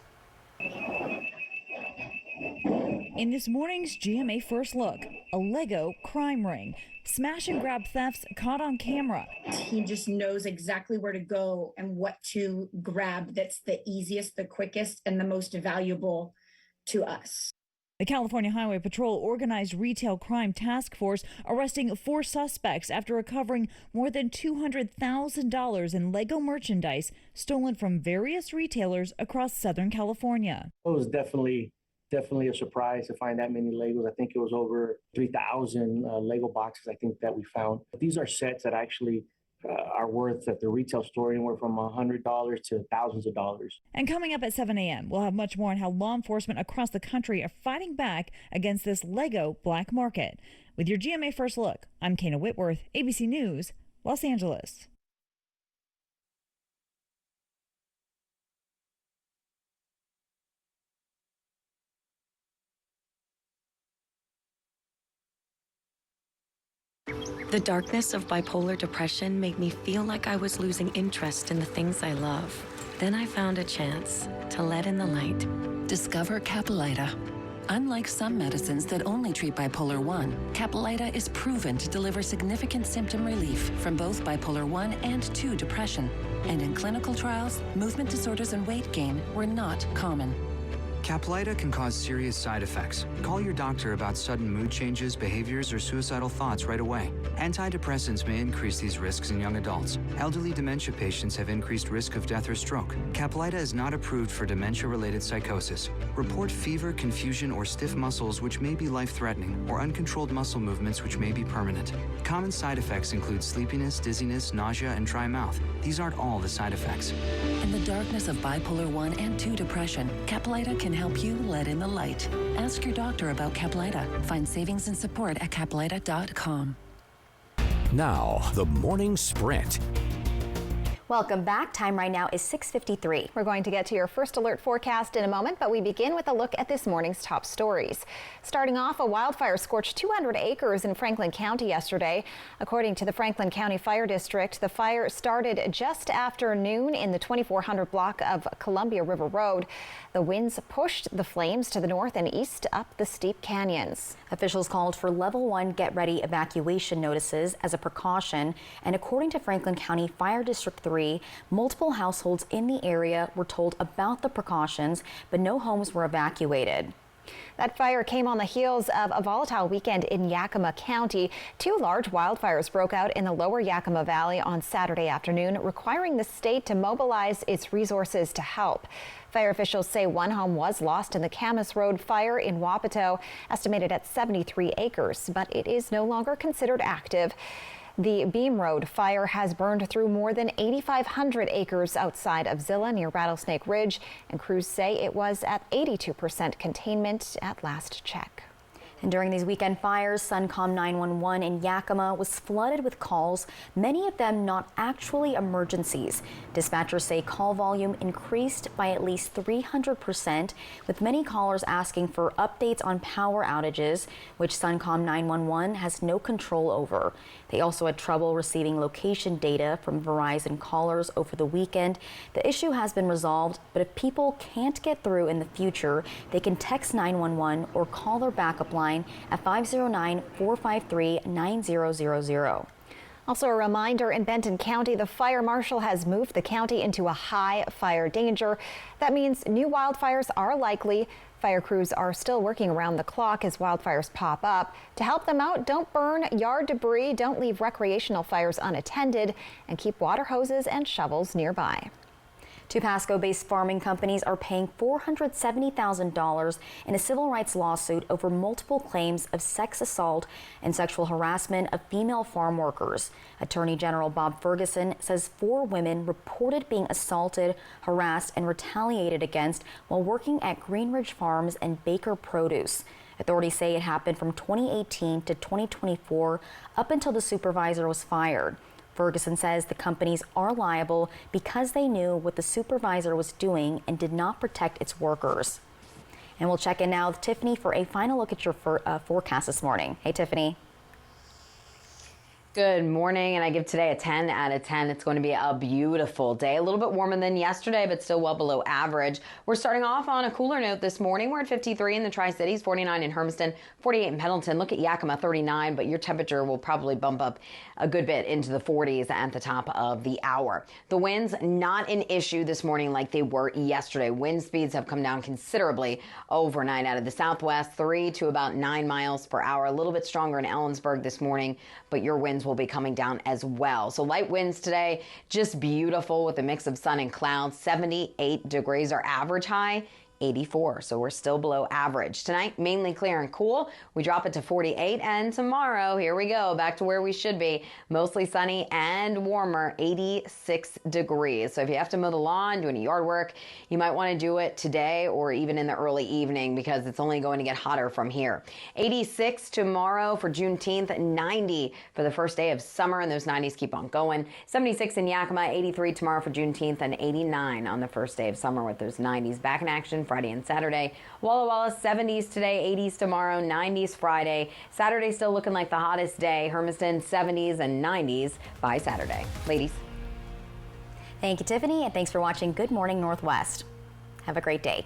In this morning's GMA First Look, a Lego crime ring. Smash and grab thefts caught on camera. He just knows exactly where to go and what to grab that's the easiest, the quickest, and the most valuable to us. The California Highway Patrol Organized Retail Crime Task Force arresting 4 suspects after recovering more than $200,000 in Lego merchandise stolen from various retailers across Southern California. It was definitely a surprise to find that many Legos. I think it was over 3,000 Lego boxes I think that we found. These are sets that actually are worth at the retail store anywhere from $100 to thousands of dollars. And coming up at 7 a.m., we'll have much more on how law enforcement across the country are fighting back against this Lego black market. With your GMA First Look, I'm Kana Whitworth, ABC News, Los Angeles. The darkness of bipolar depression made me feel like I was losing interest in the things I love. Then I found a chance to let in the light. Discover Capilita. Unlike some medicines that only treat bipolar 1, Capilita is proven to deliver significant symptom relief from both bipolar 1 and 2 depression. And in clinical trials, movement disorders and weight gain were not common. Capilita can cause serious side effects. Call your doctor about sudden mood changes, behaviors, or suicidal thoughts right away. Antidepressants may increase these risks in young adults. Elderly dementia patients have increased risk of death or stroke. Capilita is not approved for dementia-related psychosis. Report fever, confusion, or stiff muscles which may be life-threatening, or uncontrolled muscle movements which may be permanent. Common side effects include sleepiness, dizziness, nausea, and dry mouth. These aren't all the side effects. In the darkness of bipolar 1 and 2 depression, Capilita can help you let in the light. Ask your doctor about Capilita. Find savings and support at capilita.com. Now, the morning sprint. Welcome back. Time right now is 6:53. We're going to get to your first alert forecast in a moment, but we begin with a look at this morning's top stories. Starting off, a wildfire scorched 200 acres in Franklin County yesterday. According to the Franklin County Fire District, the fire started just after noon in the 2400 block of Columbia River Road. The winds pushed the flames to the north and east up the steep canyons. Officials called for level 1 get ready evacuation notices as a precaution, and according to Franklin County Fire District 3, multiple households in the area were told about the precautions, but no homes were evacuated. That fire came on the heels of a volatile weekend in Yakima County. 2 large wildfires broke out in the lower Yakima Valley on Saturday afternoon, requiring the state to mobilize its resources to help. Fire officials say 1 home was lost in the Camas Road fire in Wapato, estimated at 73 acres, but it is no longer considered active. The Beam Road fire has burned through more than 8,500 acres outside of Zilla near Rattlesnake Ridge, and crews say it was at 82% containment at last check. And during these weekend fires, Suncom 911 in Yakima was flooded with calls, many of them not actually emergencies. Dispatchers say call volume increased by at least 300%, with many callers asking for updates on power outages, which Suncom 911 has no control over. They also had trouble receiving location data from Verizon callers over the weekend. The issue has been resolved, but if people can't get through in the future, they can text 911 or call their backup line at 509-453-9000. Also a reminder, in Benton County, the fire marshal has moved the county into a high fire danger. That means new wildfires are likely. Fire crews are still working around the clock as wildfires pop up. To help them out, don't burn yard debris, don't leave recreational fires unattended, and keep water hoses and shovels nearby. 2 Pasco-based farming companies are paying $470,000 in a civil rights lawsuit over multiple claims of sex assault and sexual harassment of female farm workers. Attorney General Bob Ferguson says 4 women reported being assaulted, harassed, and retaliated against while working at Greenridge Farms and Baker Produce. Authorities say it happened from 2018 to 2024, up until the supervisor was fired. Ferguson says the companies are liable because they knew what the supervisor was doing and did not protect its workers. And we'll check in now with Tiffany for a final look at your forecast this morning. Hey, Tiffany. Good morning, and I give today a 10 out of 10. It's going to be a beautiful day, a little bit warmer than yesterday, but still well below average. We're starting off on a cooler note this morning. We're at 53 in the Tri-Cities, 49 in Hermiston, 48 in Pendleton. Look at Yakima, 39, but your temperature will probably bump up a good bit into the 40s at the top of the hour. The winds, not an issue this morning like they were yesterday. Wind speeds have come down considerably overnight out of the southwest, 3 to about 9 miles per hour. A little bit stronger in Ellensburg this morning, but your winds will be coming down as well. So light winds today, just beautiful with a mix of sun and clouds. 78 degrees, our average high. 84, so we're still below average. Tonight, mainly clear and cool. We drop it to 48, and tomorrow, here we go, back to where we should be. Mostly sunny and warmer, 86 degrees. So if you have to mow the lawn, do any yard work, you might want to do it today or even in the early evening because it's only going to get hotter from here. 86 tomorrow for Juneteenth, 90 for the first day of summer, and those 90s keep on going. 76 in Yakima, 83 tomorrow for Juneteenth, and 89 on the first day of summer with those 90s back in action Friday and Saturday. Walla Walla 70s today, 80s tomorrow, 90s Friday. Saturday still looking like the hottest day. Hermiston 70s and 90s by Saturday. Ladies. Thank you, Tiffany, and thanks for watching Good Morning Northwest. Have a great day.